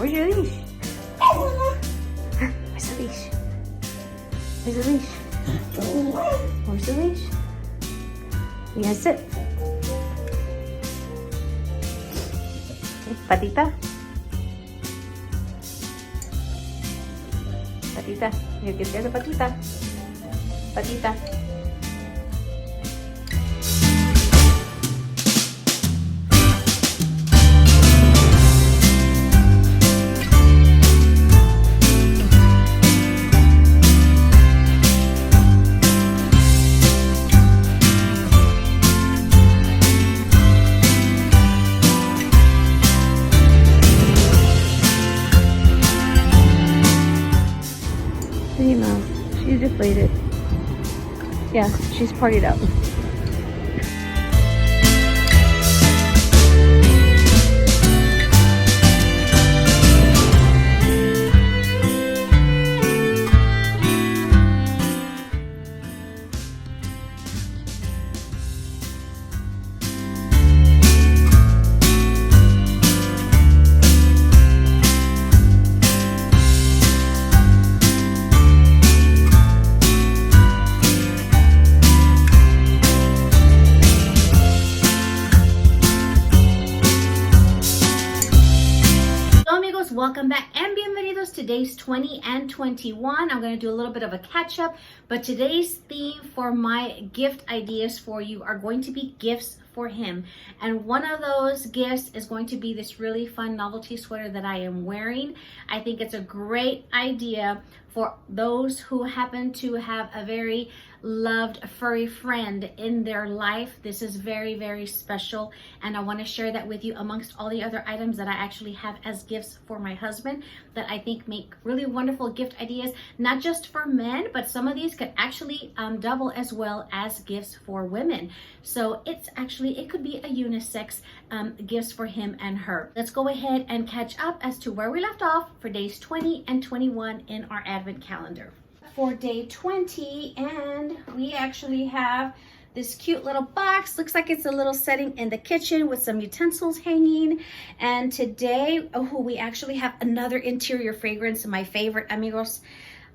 Where's your leash? Where's the leash? Where's the leash? Where's the leash? You gonna sit? Patita. Patita. You can get the patita. Patita. She's deflated. Yeah, she's partied up. Welcome back and bienvenidos to days 20 and 21. I'm going to do a little bit of a catch up, but today's theme for my gift ideas for you are going to be gifts for him. And one of those gifts is going to be this really fun novelty sweater that I am wearing. I think it's a great idea for those who happen to have a very loved furry friend in their life. This is very, very special, and I want to share that with you amongst all the other items that I actually have as gifts for my husband that I think make really wonderful gift ideas, not just for men, but some of these could actually double as well as gifts for women. So it could be a unisex gifts for him and her. Let's go ahead and catch up as to where we left off for days 20 and 21 in our advent calendar. For day 20, and we actually have this cute little box. Looks like it's a little setting in the kitchen with some utensils hanging. And today, we actually have another interior fragrance, my favorite, amigos.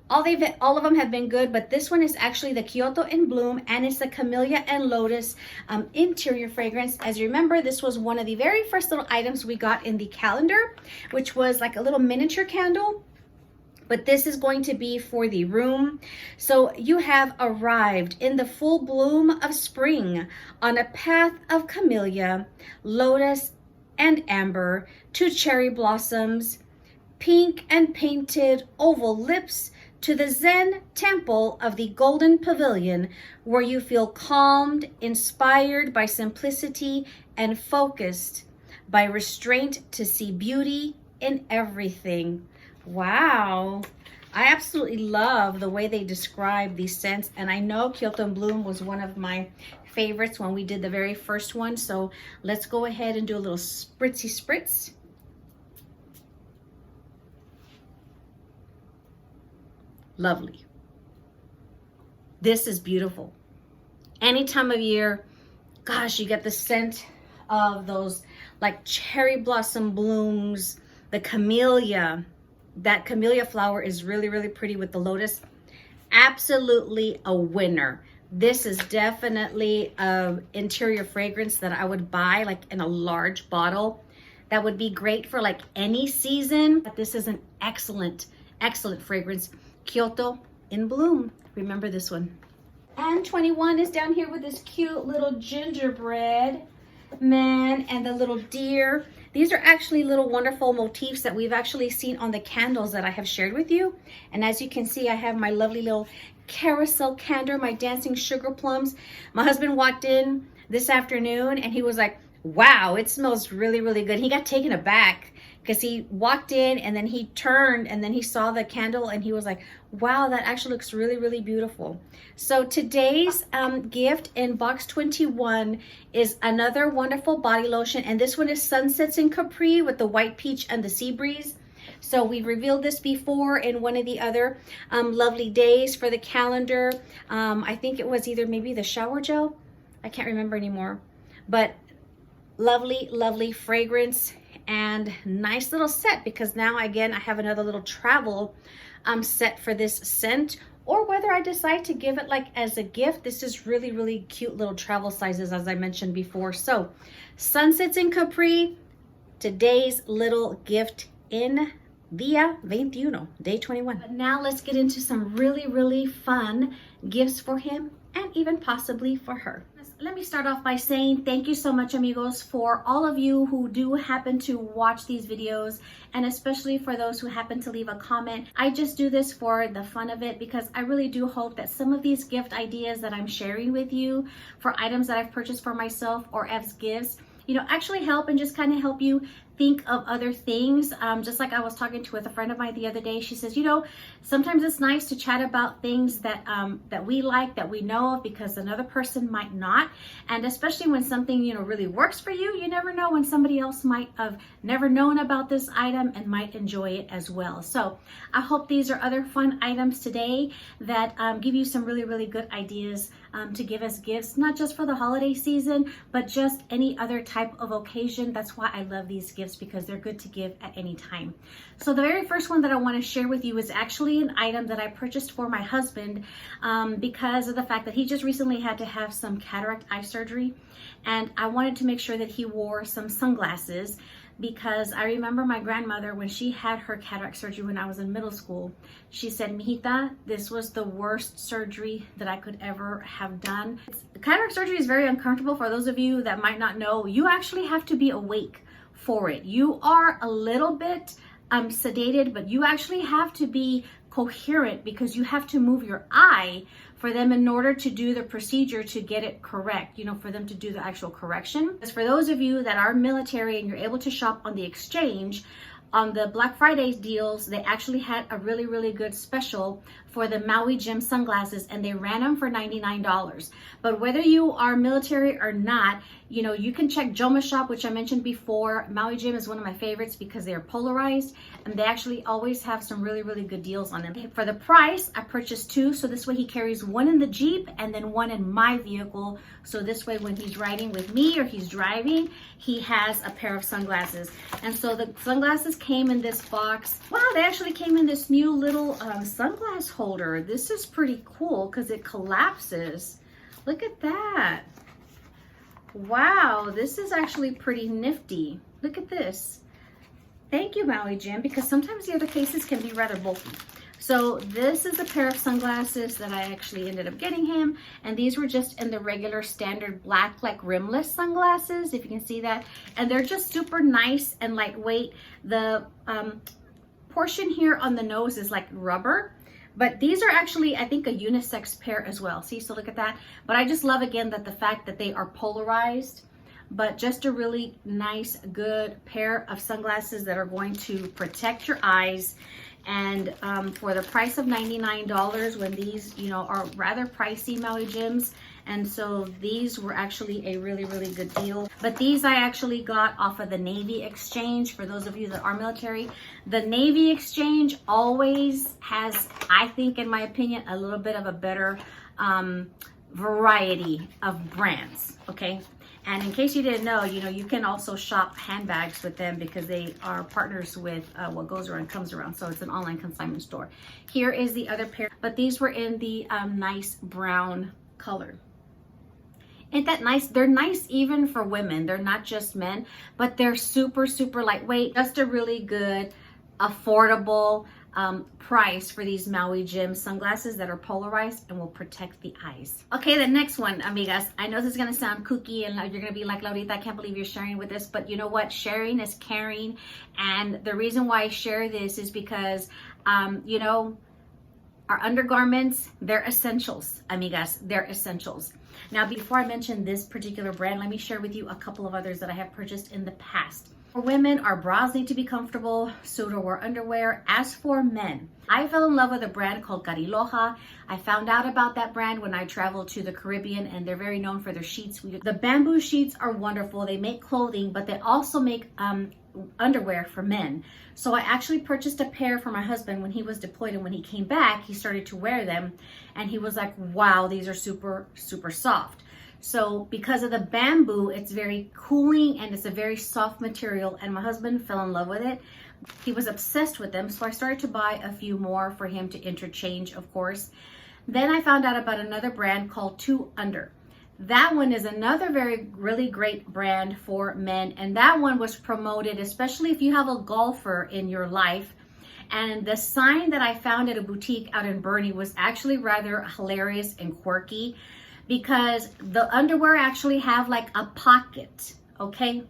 All of them have been good, but this one is actually the Kyoto in Bloom, and it's the Camellia and Lotus interior fragrance. As you remember, this was one of the very first little items we got in the calendar, which was like a little miniature candle. But this is going to be for the room. So you have arrived in the full bloom of spring on a path of camellia, lotus, and amber to cherry blossoms, pink and painted oval lips to the Zen temple of the Golden Pavilion, where you feel calmed, inspired by simplicity, and focused by restraint to see beauty in everything. Wow, I absolutely love the way they describe these scents, and I know Kyoto in Bloom was one of my favorites when we did the very first one. So let's go ahead and do a little spritzy spritz. Lovely. This is beautiful. Any time of year, gosh, you get the scent of those like cherry blossom blooms, the camellia. That camellia flower is really, really pretty with the lotus. Absolutely a winner. This is definitely an interior fragrance that I would buy like in a large bottle. That would be great for like any season. But this is an excellent, excellent fragrance. Kyoto in Bloom. Remember this one. And 21 is down here with this cute little gingerbread man and the little deer. These are actually little wonderful motifs that we've actually seen on the candles that I have shared with you. And as you can see, I have my lovely little carousel candle, my dancing sugar plums. My husband walked in this afternoon and he was like, wow, it smells really, really good. He got taken aback because he walked in and then he turned and then he saw the candle and he was like, wow, that actually looks really, really beautiful. So today's gift in box 21 is another wonderful body lotion, and this one is Sunsets in Capri with the white peach and the sea breeze. So we revealed this before in one of the other lovely days for the calendar. I think it was either maybe the shower gel. I can't remember anymore, but lovely, lovely fragrance. and nice little set, because now again I have another little travel set for this scent, or whether I decide to give it like as a gift. This is really, really cute little travel sizes, as I mentioned before. So Sunsets in Capri, today's little gift in Día 21, day 21. But now let's get into some really, really fun gifts for him and even possibly for her. Let me start off by saying thank you so much, amigos, for all of you who do happen to watch these videos, and especially for those who happen to leave a comment. I just do this for the fun of it, because I really do hope that some of these gift ideas that I'm sharing with you for items that I've purchased for myself or as gifts, you know, actually help and just kind of help you think of other things. Just like I was talking with a friend of mine the other day, she says, you know, sometimes it's nice to chat about things that that we like, that we know of, because another person might not. And especially when something, you know, really works for you, you never know when somebody else might have never known about this item and might enjoy it as well. So I hope these are other fun items today that give you some really, really good ideas to give as gifts, not just for the holiday season, but just any other type of occasion. That's why I love these gifts, because they're good to give at any time. So the very first one that I want to share with you is actually an item that I purchased for my husband because of the fact that he just recently had to have some cataract eye surgery, and I wanted to make sure that he wore some sunglasses, because I remember my grandmother, when she had her cataract surgery when I was in middle school, she said, "Mijita, this was the worst surgery that I could ever have done." Cataract surgery is very uncomfortable. For those of you that might not know, you actually have to be awake for it. You are a little bit sedated, but you actually have to be coherent, because you have to move your eye for them in order to do the procedure to get it correct, you know, for them to do the actual correction. As for those of you that are military and you're able to shop on the exchange, on the Black Friday deals, they actually had a really, really good special for the Maui Jim sunglasses, and they ran them for $99. But whether you are military or not, you know, you can check Joma Shop, which I mentioned before. Maui Jim is one of my favorites because they are polarized, and they actually always have some really, really good deals on them. For the price, I purchased two, so this way he carries one in the Jeep and then one in my vehicle. So this way, when he's riding with me or he's driving, he has a pair of sunglasses. And so the sunglasses came in this box. Wow, they actually came in this new little sunglass holder. This is pretty cool because it collapses. Look at that. Wow, this is actually pretty nifty. Look at this. Thank you, Maui Jim, because sometimes the other cases can be rather bulky. So this is a pair of sunglasses that I actually ended up getting him, and these were just in the regular standard black, like rimless sunglasses, if you can see that. And they're just super nice and lightweight. The portion here on the nose is like rubber, but these are actually, I think, a unisex pair as well. See, so look at that. But I just love, again, that the fact that they are polarized, but just a really nice, good pair of sunglasses that are going to protect your eyes. And for the price of $99, when these, you know, are rather pricey, Maui Jims, and so these were actually a really, really good deal. But these I actually got off of the Navy Exchange. For those of you that are military, the Navy Exchange always has, I think, in my opinion, a little bit of a better variety of brands, okay? And in case you didn't know, you know, you can also shop handbags with them because they are partners with What Goes Around Comes Around. So it's an online consignment store. Here is the other pair, but these were in the nice brown color. Ain't that nice? They're nice even for women. They're not just men, but they're super, super lightweight. Just a really good, affordable price for these Maui Jim sunglasses that are polarized and will protect the eyes. Okay, the next one, amigas. I know this is gonna sound kooky and you're gonna be like, Laurita, I can't believe you're sharing with this, but you know what? Sharing is caring. And the reason why I share this is because, you know, our undergarments, they're essentials, amigas, they're essentials. Now, before I mention this particular brand, let me share with you a couple of others that I have purchased in the past. For women, our bras need to be comfortable, so do our underwear. As for men, I fell in love with a brand called Cariloja. I found out about that brand when I traveled to the Caribbean, and they're very known for their sheets. The bamboo sheets are wonderful. They make clothing, but they also make underwear for men. So I actually purchased a pair for my husband when he was deployed, and when he came back, he started to wear them, and he was like, wow, these are super, super soft. So because of the bamboo, it's very cooling and it's a very soft material, and my husband fell in love with it. He was obsessed with them, so I started to buy a few more for him to interchange, of course. Then I found out about another brand called 2 Under. That one is another really great brand for men, and that one was promoted, especially if you have a golfer in your life. And the sign that I found at a boutique out in Bernie was actually rather hilarious and quirky, because the underwear actually have like a pocket, okay?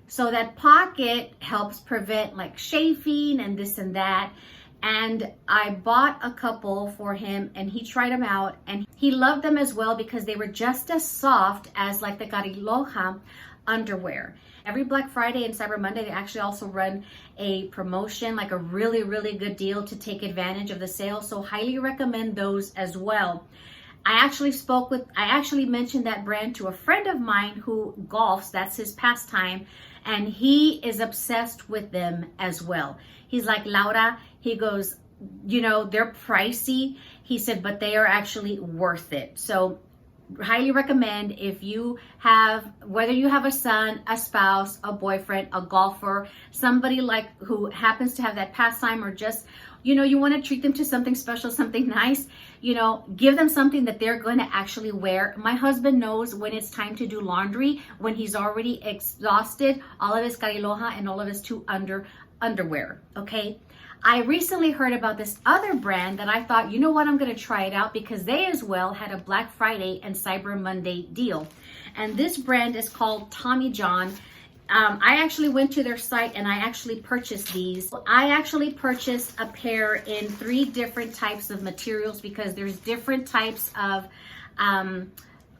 So that pocket helps prevent like chafing and this and that. And I bought a couple for him, and he tried them out, and he loved them as well because they were just as soft as like the Cariloja underwear. Every Black Friday and Cyber Monday, they actually also run a promotion, like a really, really good deal to take advantage of the sale. So highly recommend those as well. I actually mentioned that brand to a friend of mine who golfs. That's his pastime. And he is obsessed with them as well. He's like, Laura, he goes, you know, they're pricey. He said, but they are actually worth it. So highly recommend, if you have, whether you have a son, a spouse, a boyfriend, a golfer, somebody like who happens to have that pastime, or just, you know, you want to treat them to something special, something nice, you know, give them something that they're going to actually wear. My husband knows when it's time to do laundry, when he's already exhausted all of his Cariloja and all of his 2 Under underwear, okay? I recently heard about this other brand that I thought, you know what, I'm going to try it out, because they as well had a Black Friday and Cyber Monday deal. And this brand is called Tommy John. I actually went to their site and I actually purchased these. I actually purchased a pair in 3 different types of materials, because there's different types of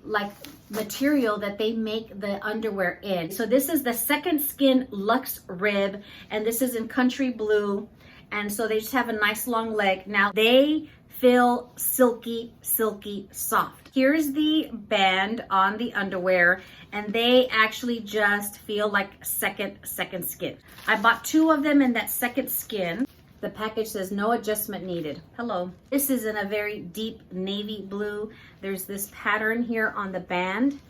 like material that they make the underwear in. So this is the Second Skin Luxe Rib, and this is in country blue. And so they just have a nice long leg. Now they feel silky, silky soft. Here's the band on the underwear, and they actually just feel like second skin. I bought 2 of them in that Second Skin. The package says no adjustment needed. Hello. This is in a very deep navy blue. There's this pattern here on the band.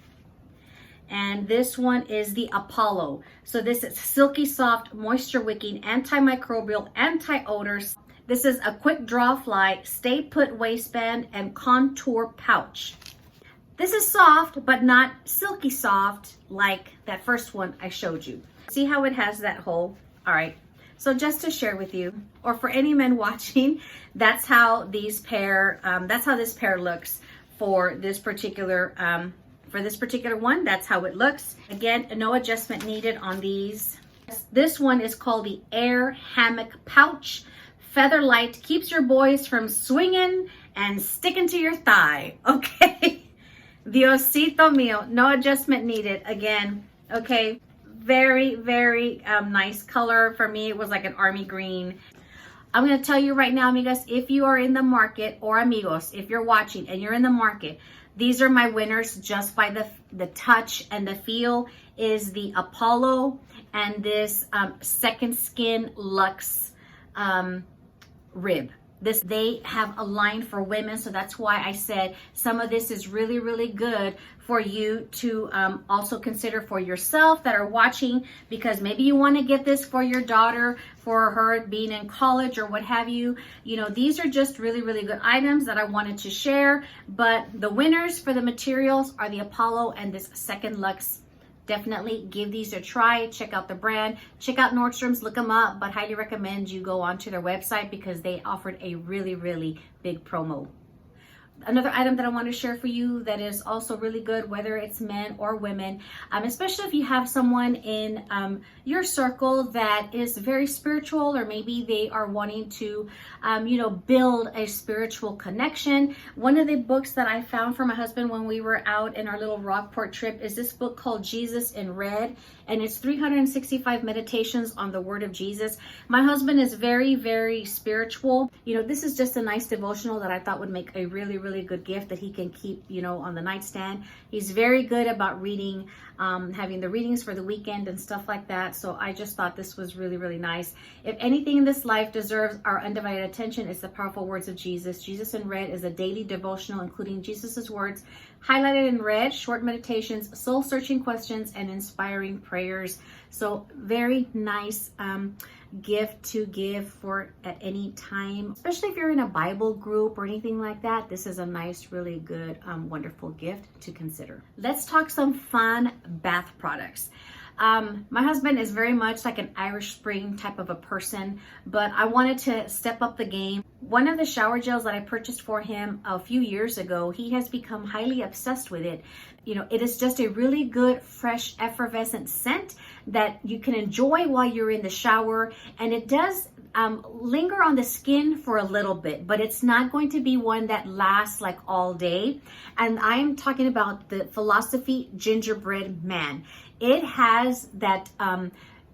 And this one is the Apollo. So this is silky soft, moisture wicking, antimicrobial, anti-odors. This is a quick draw fly, stay put waistband, and contour pouch. This is soft, but not silky soft like that first one I showed you. See how it has that hole? All right. So just to share with you, or for any men watching, that's how this pair looks for this particular one. That's how it looks. Again, no adjustment needed on these. This one is called the Air Hammock Pouch. Feather light, keeps your boys from swinging and sticking to your thigh. Okay. Diosito mío, no adjustment needed. Again, okay. Very, very nice color. For me, it was like an army green. I'm going to tell you right now, amigas, if you are in the market, or amigos, if you're watching and you're in the market, these are my winners just by the touch and the feel, is the Apollo and this Second Skin Luxe Rib. They have a line for women, so that's why I said some of this is really, really good for you to also consider for yourself that are watching, because maybe you want to get this for your daughter, for her being in college or what have you. You know, these are just really, really good items that I wanted to share. But the winners for the materials are the Apollo and this Second Luxe. Definitely give these a try. Check out the brand. Check out Nordstrom's. Look them up. But highly recommend you go onto their website, because they offered a really, really big promo. Another item that I want to share for you that is also really good, whether it's men or women, especially if you have someone in your circle that is very spiritual, or maybe they are wanting to, build a spiritual connection. One of the books that I found for my husband when we were out in our little Rockport trip is this book called Jesus in Red, and it's 365 meditations on the Word of Jesus. My husband is very, very spiritual. You know, this is just a nice devotional that I thought would make a really, really good gift that he can keep, you know, on the nightstand. He's very good about reading, having the readings for the weekend and stuff like that. So I just thought this was really, really nice. If anything in this life deserves our undivided attention, it's the powerful words of Jesus. Jesus in Red is a daily devotional, including Jesus's words, highlighted in red, short meditations, soul-searching questions, and inspiring prayers. So very nice gift to give for at any time, especially if you're in a Bible group or anything like that. This is a nice, really good, wonderful gift to consider. Let's talk some fun bath products. My husband is very much like an Irish Spring type of a person, but I wanted to step up the game. One of the shower gels that I purchased for him a few years ago, he has become highly obsessed with it. You know, it is just a really good, fresh, effervescent scent that you can enjoy while you're in the shower. And it does linger on the skin for a little bit, but it's not going to be one that lasts like all day. And I am talking about the Philosophy Gingerbread Man. It has that,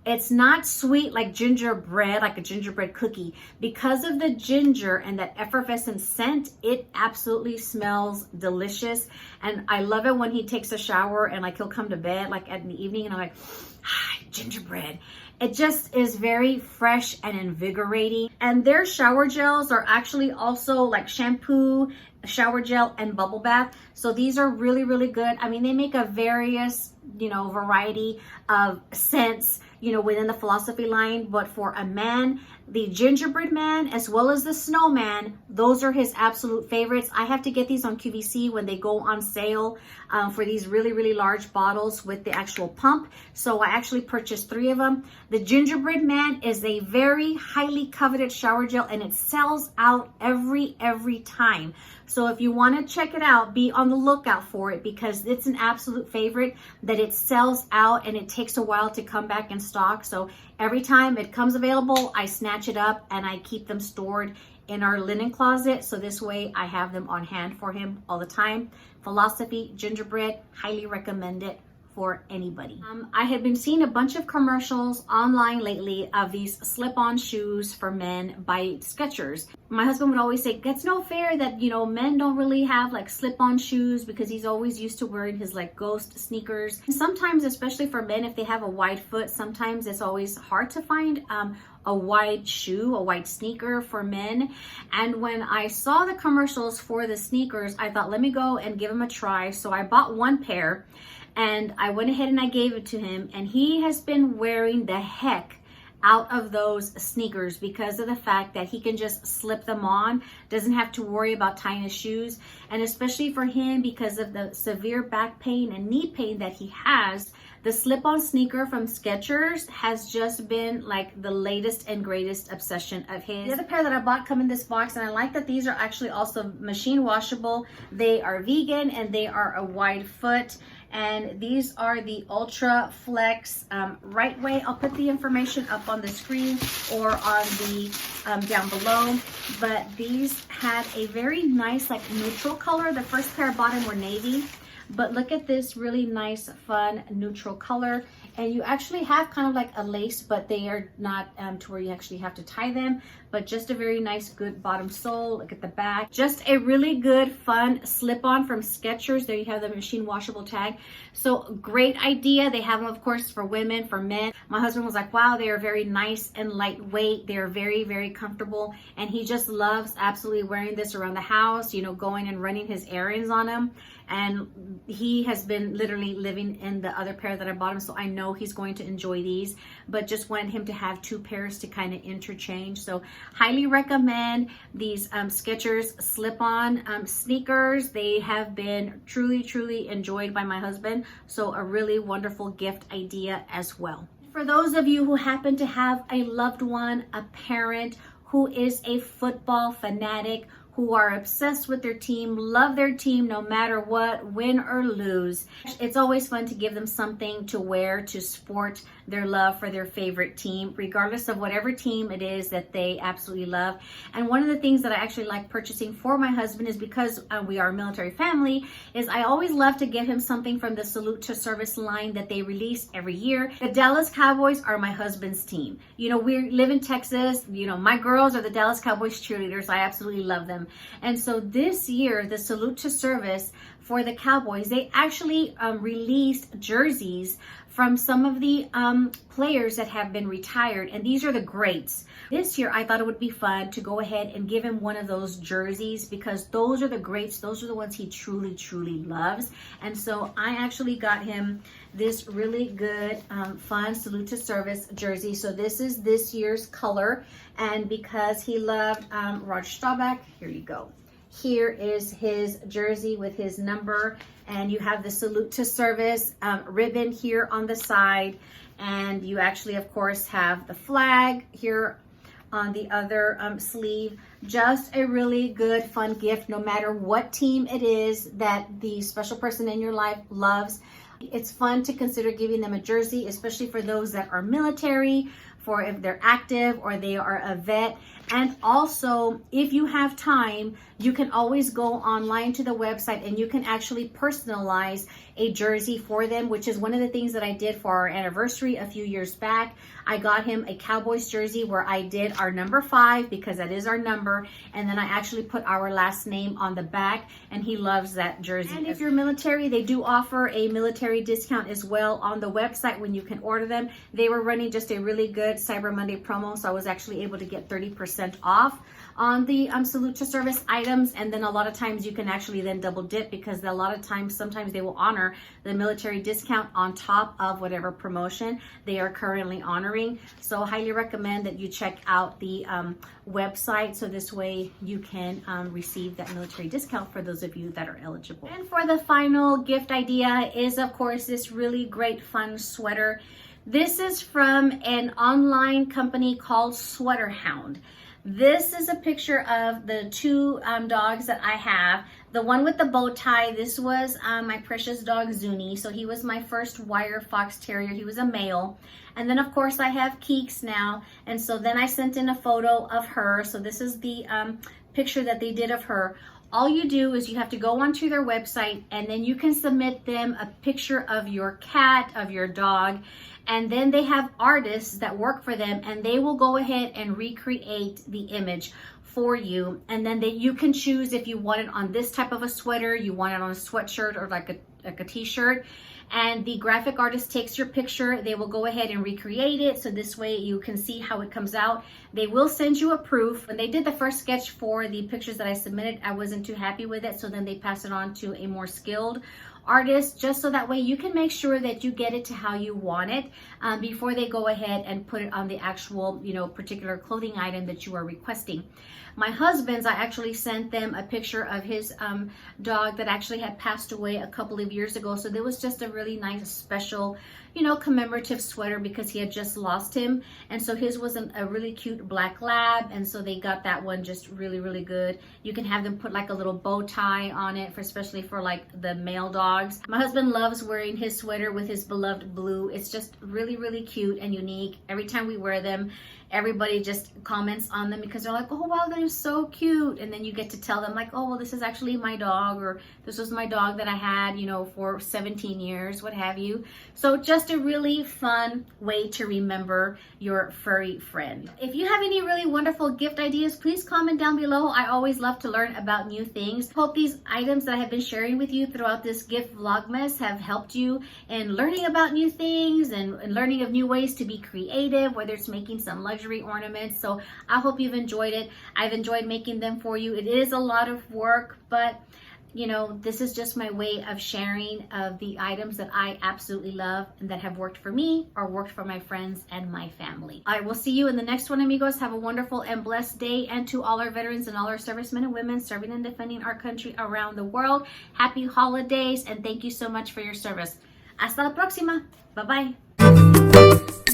it's not sweet like gingerbread, like a gingerbread cookie. Because of the ginger and that effervescent scent, it absolutely smells delicious. And I love it when he takes a shower and like he'll come to bed like in the evening and I'm like, gingerbread. It just is very fresh and invigorating. And their shower gels are actually also like shampoo, shower gel, and bubble bath. So these are really, really good. I mean, they make a various, you know, variety of scents, you know, within the Philosophy line. But for a man, the Gingerbread Man as well as the Snowman, those are his absolute favorites. I have to get these on QVC when they go on sale for these really, really large bottles with the actual pump. So I actually purchased 3 of them. The Gingerbread Man is a very highly coveted shower gel and it sells out every time. So if you want to check it out, be on the lookout for it because it's an absolute favorite that it sells out and it takes a while to come back in stock. So every time it comes available, I snatch it up and I keep them stored in our linen closet. So this way I have them on hand for him all the time. Philosophy Gingerbread, highly recommend it for anybody. I have been seeing a bunch of commercials online lately of these slip-on shoes for men by Skechers. My husband would always say, it's no fair that, you know, men don't really have like slip-on shoes because he's always used to wearing his like ghost sneakers. And sometimes, especially for men, if they have a wide foot, sometimes it's always hard to find a wide shoe, a wide sneaker for men. And when I saw the commercials for the sneakers, I thought, let me go and give them a try. So I bought 1 pair. And I went ahead and I gave it to him, and he has been wearing the heck out of those sneakers because of the fact that he can just slip them on, doesn't have to worry about tying his shoes. And especially for him, because of the severe back pain and knee pain that he has, the slip-on sneaker from Skechers has just been like the latest and greatest obsession of his. The other pair that I bought come in this box, and I like that these are actually also machine washable. They are vegan and they are a wide foot. And these are the Ultra Flex right way. I'll put the information up on the screen or on the down below. But these had a very nice like neutral color. The first pair I bought in were navy. But look at this really nice, fun, neutral color. And you actually have kind of like a lace, but they are not to where you actually have to tie them. But just a very nice, good bottom sole. Look at the back. Just a really good, fun slip-on from Skechers. There you have the machine washable tag. So great idea. They have them, of course, for women, for men. My husband was like, wow, they are very nice and lightweight. They are very, very comfortable. And he just loves absolutely wearing this around the house, you know, going and running his errands on them. And he has been literally living in the other pair that I bought him, so I know he's going to enjoy these, but just wanted him to have 2 pairs to kind of interchange. So highly recommend these Skechers slip-on sneakers. They have been truly, truly enjoyed by my husband, so a really wonderful gift idea as well. For those of you who happen to have a loved one, a parent who is a football fanatic, who are obsessed with their team, love their team no matter what, win or lose. It's always fun to give them something to wear to sport their love for their favorite team, regardless of whatever team it is that they absolutely love. And one of the things that I actually like purchasing for my husband is because we are a military family, is I always love to give him something from the Salute to Service line that they release every year. The Dallas Cowboys are my husband's team. You know, we live in Texas. You know, my girls are the Dallas Cowboys cheerleaders. I absolutely love them. him. And so this year, the Salute to Service for the Cowboys, they actually released jerseys from some of the players that have been retired, and these are the greats. This year, I thought it would be fun to go ahead and give him one of those jerseys because those are the greats. Those are the ones he truly, truly loves. And so I actually got him this really good, fun Salute to Service jersey. So this is this year's color, and because he loved Roger Staubach, here you go. Here is his jersey with his number, and you have the Salute to Service ribbon here on the side, and you actually, of course, have the flag here on the other sleeve. Just a really good, fun gift, no matter what team it is that the special person in your life loves. It's fun to consider giving them a jersey, especially for those that are military, for if they're active or they are a vet. And also, if you have time, you can always go online to the website and you can actually personalize a jersey for them, which is one of the things that I did for our anniversary a few years back. I got him a Cowboys jersey where I did our number 5 because that is our number, and then I actually put our last name on the back, and he loves that jersey. And if you're military, they do offer a military discount as well on the website when you can order them. They were running just a really good Cyber Monday promo, so I was actually able to get 30% off on the Salute to Service items. And then a lot of times you can actually then double dip because a lot of times, sometimes they will honor the military discount on top of whatever promotion they are currently honoring. So I highly recommend that you check out the website, so this way you can receive that military discount for those of you that are eligible. And for the final gift idea is, of course, this really great fun sweater. This is from an online company called Sweater Hound. This is a picture of the two dogs that I have. The one with the bow tie, this was my precious dog Zuni. So he was my first wire fox terrier. He was a male. And then of course I have Keeks now. And so then I sent in a photo of her. So this is the picture that they did of her. All you do is you have to go onto their website, and then you can submit them a picture of your cat, of your dog, and then they have artists that work for them, and they will go ahead and recreate the image for you. And then you can choose if you want it on this type of a sweater, you want it on a sweatshirt, or like a t-shirt. And the graphic artist takes your picture, they will go ahead and recreate it, so this way you can see how it comes out. They will send you a proof. When they did the first sketch for the pictures that I submitted, I wasn't too happy with it, so then they pass it on to a more skilled artist, just so that way you can make sure that you get it to how you want it before they go ahead and put it on the actual, particular clothing item that you are requesting. My husband's, I actually sent them a picture of his dog that actually had passed away a couple of years ago. So there was just a really nice, special, commemorative sweater because he had just lost him. And so his was a really cute black lab. And so they got that one just really, really good. You can have them put like a little bow tie on it, especially for like the male dogs. My husband loves wearing his sweater with his beloved blue. It's just really, really cute and unique. Every time we wear them, everybody just comments on them because they're like, oh wow, that is so cute. And then you get to tell them like, oh well, this is actually my dog, or this was my dog that I had, for 17 years, what have you. So just a really fun way to remember your furry friend. If you have any really wonderful gift ideas, please comment down below. I always love to learn about new things. Hope these items that I have been sharing with you throughout this gift vlogmas have helped you in learning about new things and learning of new ways to be creative, whether it's making some luxury ornaments. So I hope you've enjoyed it. I've enjoyed making them for you. It is a lot of work, but this is just my way of sharing of the items that I absolutely love and that have worked for me or worked for my friends and my family. I will see you in the next one, amigos. Have a wonderful and blessed day. And to all our veterans and all our servicemen and women serving and defending our country around the world, happy holidays, and thank you so much for your service. Hasta la próxima. Bye-bye.